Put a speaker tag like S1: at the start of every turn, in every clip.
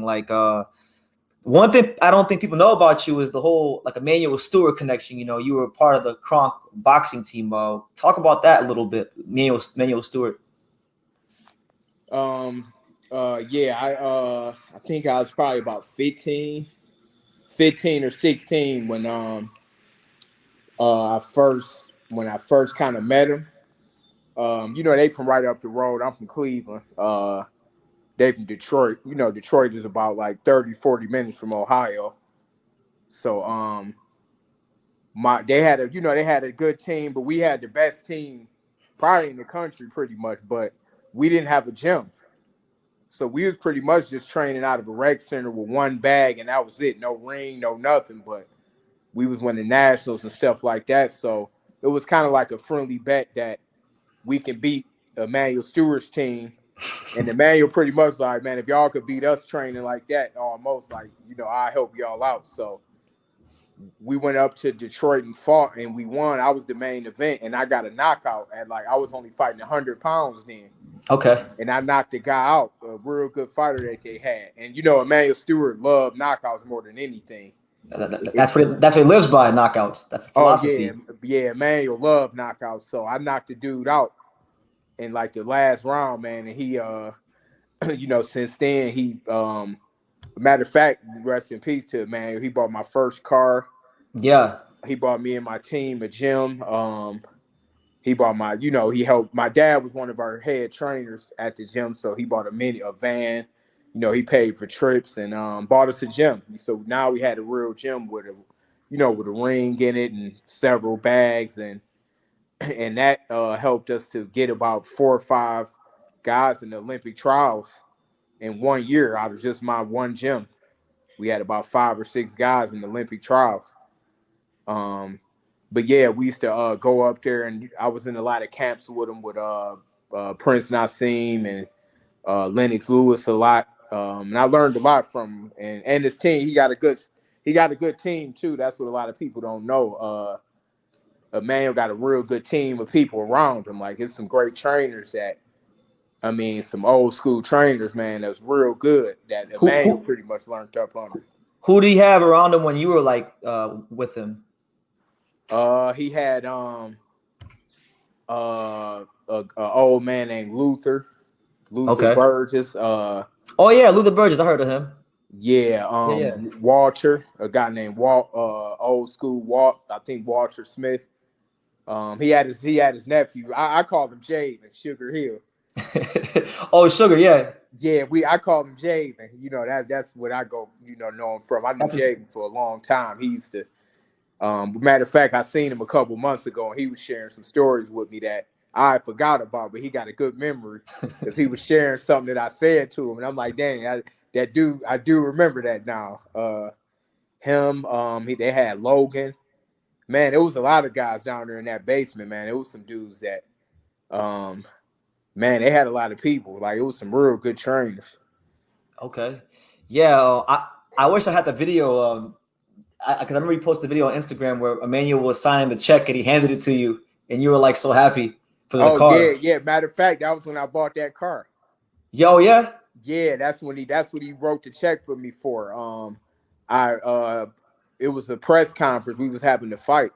S1: Like one thing I don't think people know about you is the whole like Emanuel Steward connection. You know, you were part of the Kronk boxing team. Talk about that a little bit, Emanuel Steward.
S2: I think I was probably about 15 or 16 when I first kind of met him. They from right up the road. I'm from Cleveland. They from Detroit. Detroit is about like 30, 40 minutes from Ohio. So they had a good team, but we had the best team probably in the country pretty much, but we didn't have a gym. So we was pretty much just training out of a rec center with one bag, and that was it. No ring, no nothing, but we was winning nationals and stuff like that. So it was kind of like a friendly bet that we can beat Emanuel Steward's team. And Emanuel pretty much like, man, if y'all could beat us training like that, almost like, I'll help y'all out. So we went up to Detroit and fought, and we won. I was the main event, and I got a knockout at I was only fighting 100 pounds then.
S1: Okay.
S2: And I knocked the guy out, a real good fighter that they had. And, Emanuel Steward loved knockouts more than anything.
S1: That's what he lives by, knockouts. That's the philosophy.
S2: Yeah, Emanuel loved knockouts. So I knocked the dude out in the last round, man. And he, since then, he, matter of fact, rest in peace to Emanuel. He bought my first car.
S1: Yeah.
S2: He bought me and my team a gym. He bought he helped. My dad was one of our head trainers at the gym, so he bought a van. He paid for trips and bought us a gym. So now we had a real gym with a ring in it and several bags, and that helped us to get about 4 or 5 guys in the Olympic trials in 1 year out of just my one gym. We had about 5 or 6 guys in the Olympic trials. But yeah, we used to go up there, and I was in a lot of camps with them with Prince Nassim and Lennox Lewis a lot. And I learned a lot from him. And his team. He got a good team too. That's what a lot of people don't know. Emanuel got a real good team of people around him. Like, it's some great trainers some old school trainers, man, that's real good that Emanuel pretty much learned up under.
S1: Who do you have around him when you were with him?
S2: He had a old man named Luther Burgess.
S1: Oh yeah, Luther Burgess. I heard of him.
S2: Yeah, Walter, a guy named old school Walt. I think Walter Smith. He had his nephew. I called him Jade and Sugar Hill.
S1: Oh, Sugar, yeah.
S2: Yeah, I called him Jaden. That's what I go, know him from. I knew Jaden for a long time. He used to. Matter of fact, I seen him a couple months ago, and he was sharing some stories with me that I forgot about, but he got a good memory because he was sharing something that I said to him, and I'm like, dang, I do remember that now. They had Logan. Man, there was a lot of guys down there in that basement, man. It was some dudes that, man, they had a lot of people. Like, it was some real good trainers.
S1: Okay. Yeah, I wish I had the video, because I remember you posted the video on Instagram where Emanuel was signing the check and he handed it to you, and you were so happy for the car.
S2: Yeah. Matter of fact, that was when I bought that car.
S1: Yo, yeah?
S2: Yeah, that's what he wrote the check for me for. It was a press conference. We was having to fight.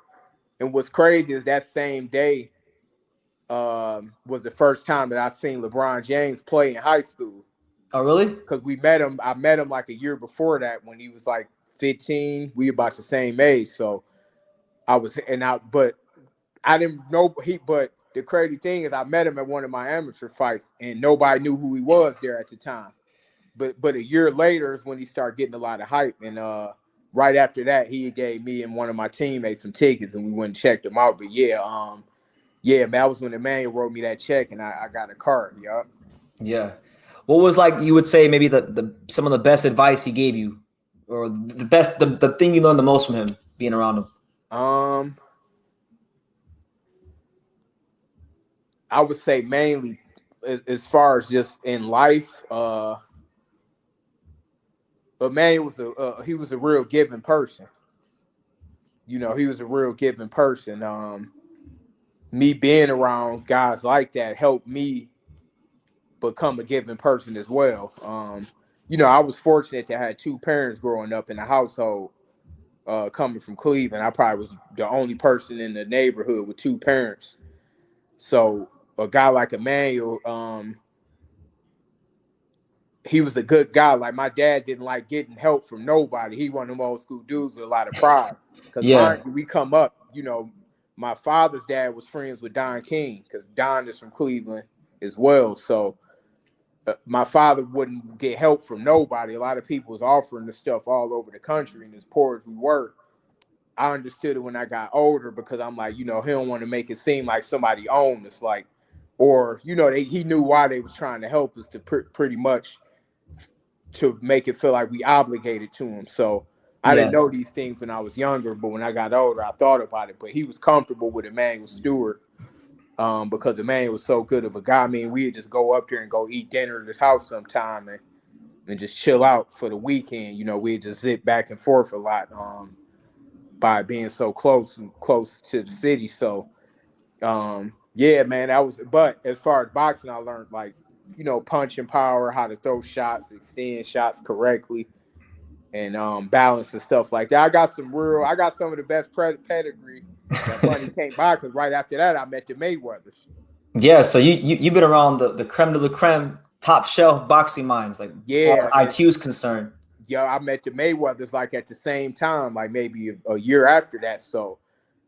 S2: And what's crazy is that same day was the first time that I seen LeBron James play in high school.
S1: Oh, really?
S2: Because I met him like a year before that when he was 15. We about the same age. So but I didn't know but the crazy thing is I met him at one of my amateur fights and nobody knew who he was there at the time. But a year later is when he started getting a lot of hype. And right after that, he gave me and one of my teammates some tickets and we went and checked him out. But yeah, man, that was when Emanuel wrote me that check and I got a car. Yup.
S1: Yeah. What was you would say maybe the some of the best advice he gave you, or the thing you learned the most from him being around him?
S2: I would say mainly as far as just in life, Emanuel was a real giving person. He was a real giving person. Me being around guys like that helped me become a giving person as well. I was fortunate to have two parents growing up in the household. Coming from Cleveland, I probably was the only person in the neighborhood with two parents. So a guy like Emanuel, he was a good guy. Like my dad didn't like getting help from nobody. He one of them old school dudes with a lot of pride. Because mind you, we come up, my father's dad was friends with Don King because Don is from Cleveland as well. So my father wouldn't get help from nobody. A lot of people was offering the stuff all over the country, and as poor as we were, I understood it when I got older because I'm like, he don't want to make it seem like somebody owned us, like, or he knew why they was trying to help us to pretty much to make it feel like we obligated to him. So I didn't know these things when I was younger, but when I got older, I thought about it. But he was comfortable with Emanuel Steward. Because Emanuel was so good of a guy. I mean, we'd just go up there and go eat dinner at his house sometime and just chill out for the weekend. We'd just zip back and forth a lot by being so close to the city. So, yeah, man, that was. But as far as boxing, I learned like, punching power, how to throw shots, extend shots correctly, and balance and stuff like that. I got some of the best pedigree that money came by, because right after that I met the Mayweathers.
S1: Yeah, so you've been around the creme de la creme, top shelf boxing minds, like as far as IQ is concerned.
S2: Yeah, I met the Mayweathers like at the same time, like maybe a year after that. So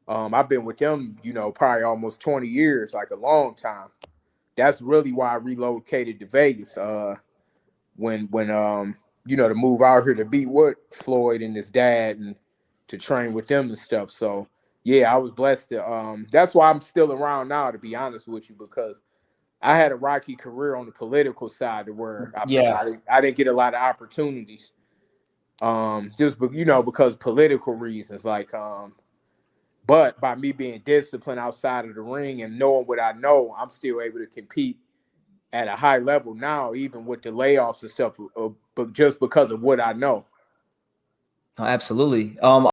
S2: I've been with them, probably almost 20 years, like a long time. That's really why I relocated to Vegas. When to move out here to be with Floyd and his dad and to train with them and stuff. So yeah, I was blessed to that's why I'm still around now, to be honest with you, because I had a rocky career on the political side to where I didn't get a lot of opportunities. Just because political reasons, like but by me being disciplined outside of the ring and knowing what I know, I'm still able to compete at a high level now, even with the layoffs and stuff, but just because of what I know.
S1: Absolutely.